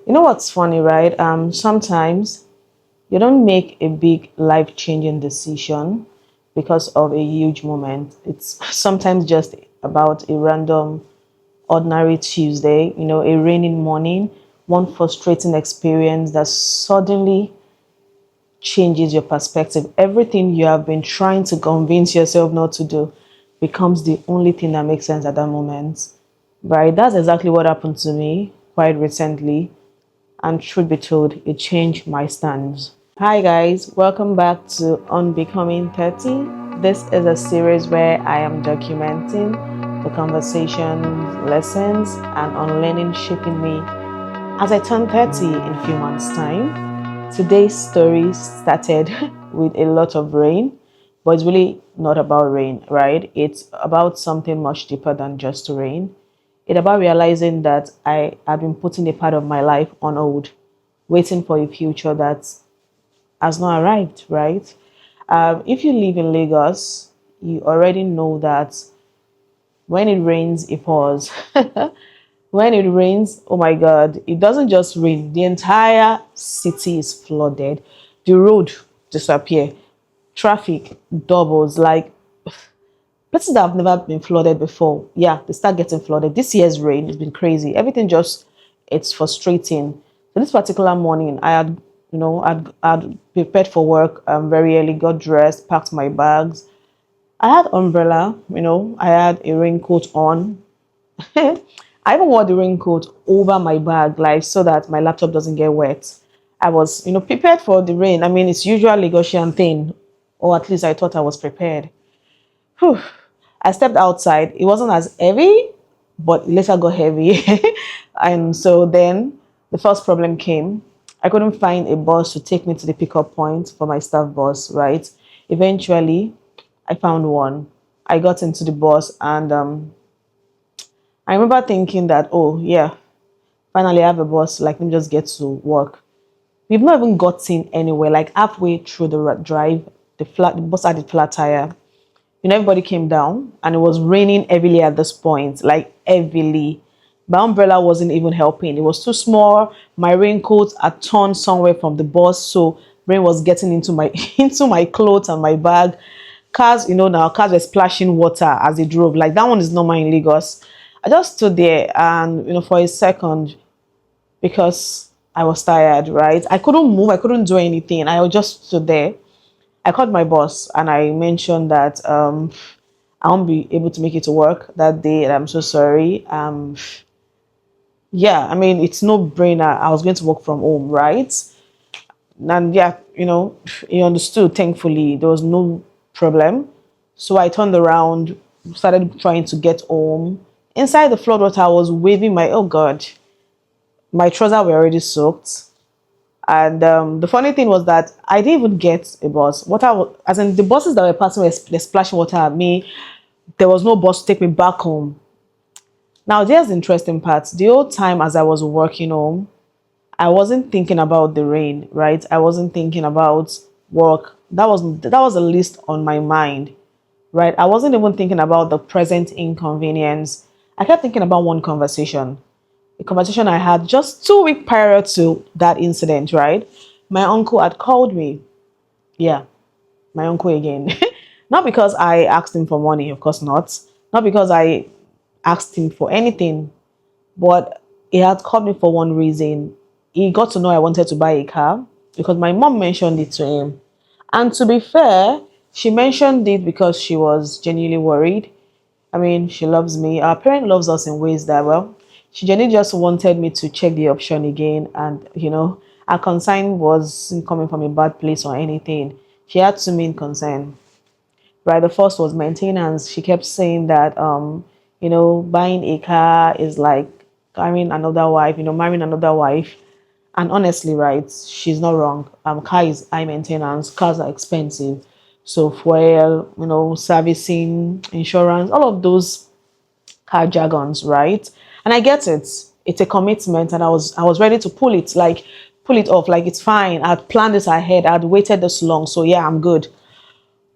You know what's funny, right? Sometimes you don't make a big life-changing decision because of a huge moment. It's sometimes just about a random, ordinary Tuesday, a raining morning, one frustrating experience that suddenly changes your perspective. Everything you have been trying to convince yourself not to do becomes the only thing that makes sense at that moment. Right? That's exactly what happened to me quite recently. And truth be told, it changed my stance. Hi guys, welcome back to Unbecoming 30. This is a series where I am documenting the conversations, lessons, and unlearning shaping me as I turn 30 in a few months' time. Today's story started with a lot of rain, but it's really not about rain, right? It's about something much deeper than just rain. It's about realizing that I had been putting a part of my life on hold, waiting for a future that has not arrived, right? If you live in Lagos, you already know that when it rains, it pours. When it rains, oh my God, it doesn't just rain. The entire city is flooded. The road disappear. Traffic doubles. Like places that have never been flooded before. Yeah, they start getting flooded. This year's rain has been crazy. Everything just, it's frustrating. So this particular morning, I had, I'd prepared for work very early, got dressed, packed my bags. I had umbrella, I had a raincoat on. I even wore the raincoat over my bag, like so that my laptop doesn't get wet. I was, prepared for the rain. I mean, it's usual Lagosian thing, or at least I thought I was prepared. Whew. I stepped outside. It wasn't as heavy, but it later got heavy. And so then the first problem came. I couldn't find a bus to take me to the pickup point for my staff bus, right? Eventually, I found one. I got into the bus and I remember thinking that, oh, yeah, finally I have a bus. Like, let me just get to work. We've not even gotten anywhere. Like, halfway through the drive, the bus had a flat tire. Everybody came down and it was raining heavily at this point, like heavily. My umbrella wasn't even helping. It was too small. My raincoat had torn somewhere from the bus, so rain was getting into my into my clothes and my bag. Cars, now cars were splashing water as they drove. Like that one is normal in Lagos. I just stood there and for a second because I was tired, right? I couldn't move, I couldn't do anything. I just stood there. I called my boss and I mentioned that I won't be able to make it to work that day and I'm so sorry. Yeah, I mean, it's no brainer. I was going to work from home, right? And yeah, he understood, thankfully. There was no problem. So I turned around, started trying to get home. Inside the floodwater, I was waving oh God, my trousers were already soaked. And the funny thing was that I didn't even get a bus. As in the buses that were passing were splashing water at me. There was no bus to take me back home. Now, there's the interesting part. The whole time as I was working home, I wasn't thinking about the rain, right? I wasn't thinking about work. That was a list on my mind, right? I wasn't even thinking about the present inconvenience. I kept thinking about one conversation, a conversation I had just 2 weeks prior to that incident, right? My uncle had called me. Yeah, my uncle again. Not because I asked him for money, of course not. Not because I asked him for anything, but he had called me for one reason. He got to know I wanted to buy a car because my mom mentioned it to him. And to be fair, she mentioned it because she was genuinely worried. I mean, she loves me. Our parent loves us in ways that, well, she genuinely just wanted me to check the option again. And, our concern wasn't coming from a bad place or anything. She had two main concern, right? The first was maintenance. She kept saying that, buying a car is like marrying another wife. And honestly, right, she's not wrong. Car is high maintenance. Cars are expensive. So fuel, servicing, insurance, all of those car jargons, right? And I get it. It's a commitment, and I was ready to pull it off. Like it's fine. I'd planned this ahead. I'd waited this long, so yeah, I'm good.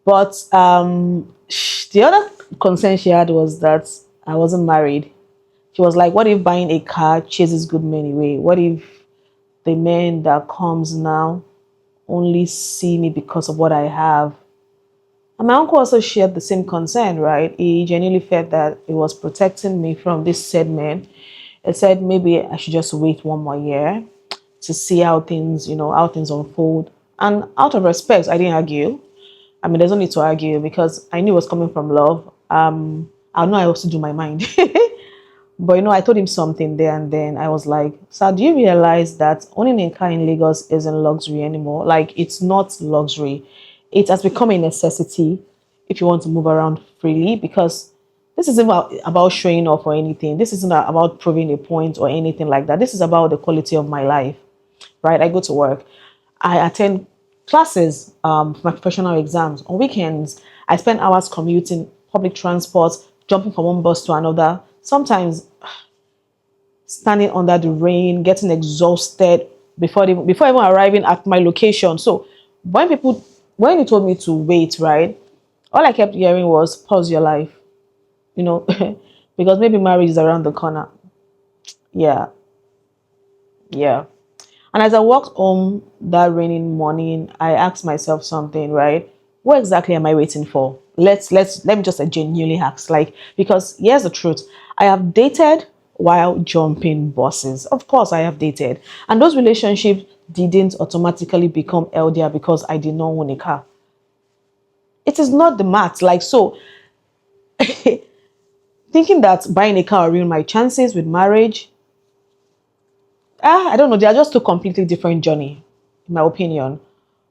But the other concern she had was that I wasn't married. She was like, "What if buying a car chases good men away? What if?" The men that comes now only see me because of what I have. And my uncle also shared the same concern, right? He genuinely felt that it was protecting me from this said man. He said maybe I should just wait 1 more year to see how things, how things unfold. And out of respect, I didn't argue. I mean, there's no need to argue because I knew it was coming from love. I know I also do my mind. But I told him something there and then. I was like, "Sir, do you realize that owning a car in Lagos isn't luxury anymore? Like, it's not luxury. It has become a necessity if you want to move around freely because this isn't about showing off or anything. This isn't about proving a point or anything like that. This is about the quality of my life, right? I go to work. I attend classes for my professional exams. On weekends, I spend hours commuting, public transport, jumping from one bus to another. Sometimes standing under the rain, getting exhausted before even arriving at my location. So when he told me to wait, right, all I kept hearing was pause your life, you know, because maybe marriage is around the corner. Yeah, yeah. And as I walked home that raining morning, I asked myself something, right? What exactly am I waiting for? Let me just genuinely ask, like, because here's the truth. I have dated while jumping buses. Of course, I have dated. And those relationships didn't automatically become healthier because I did not own a car. It is not the math. Like, so thinking that buying a car will ruin my chances with marriage, I don't know. They are just two completely different journey, in my opinion.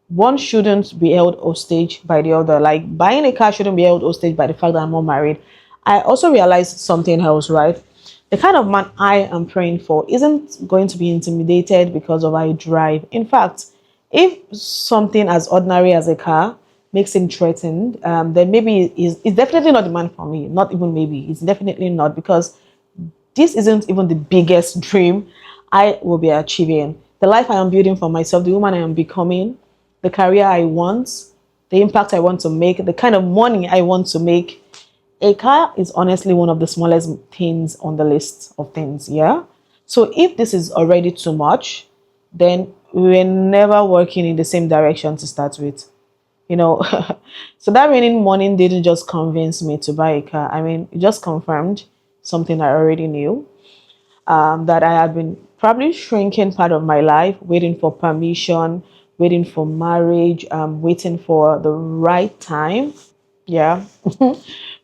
One shouldn't be held hostage by the other. Like buying a car shouldn't be held hostage by the fact that I'm not married. I also realized something else, right? The kind of man I am praying for isn't going to be intimidated because of I drive. In fact, if something as ordinary as a car makes him threatened, then maybe it's definitely not the man for me. Not even maybe. It's definitely not because this isn't even the biggest dream I will be achieving. The life I am building for myself, the woman I am becoming, the career I want, the impact I want to make, the kind of money I want to make. A car is honestly one of the smallest things on the list of things, yeah? So if this is already too much, then we're never working in the same direction to start with. You know, so that raining morning didn't just convince me to buy a car. I mean, it just confirmed something I already knew, that I had been probably shrinking part of my life, waiting for permission, waiting for marriage, waiting for the right time. Yeah.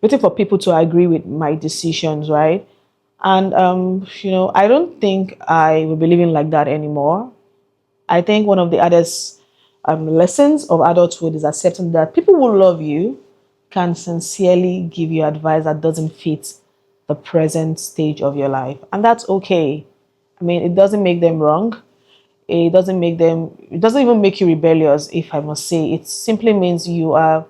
Waiting for people to agree with my decisions, right? And, I don't think I will be living like that anymore. I think one of the hardest lessons of adulthood is accepting that people who love you can sincerely give you advice that doesn't fit the present stage of your life. And that's okay. I mean, it doesn't make them wrong. It doesn't even make you rebellious, if I must say. It simply means you are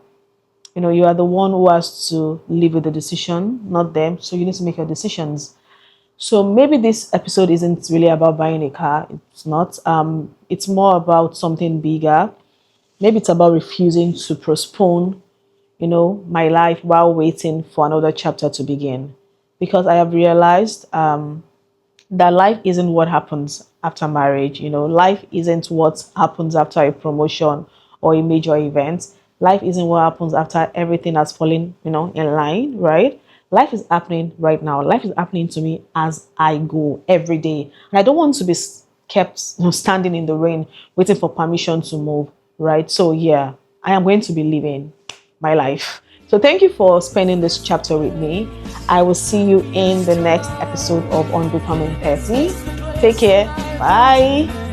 the one who has to live with the decision, not them. So you need to make your decisions. So maybe this episode isn't really about buying a car. It's not. It's more about something bigger. Maybe it's about refusing to postpone, my life while waiting for another chapter to begin. Because I have realized that life isn't what happens after marriage. Life isn't what happens after a promotion or a major event. Life isn't what happens after everything has fallen, in line, right? Life is happening right now. Life is happening to me as I go every day. And I don't want to be kept standing in the rain waiting for permission to move, right? So yeah, I am going to be living my life. So thank you for spending this chapter with me. I will see you in the next episode of On Becoming 30. Take care. Bye.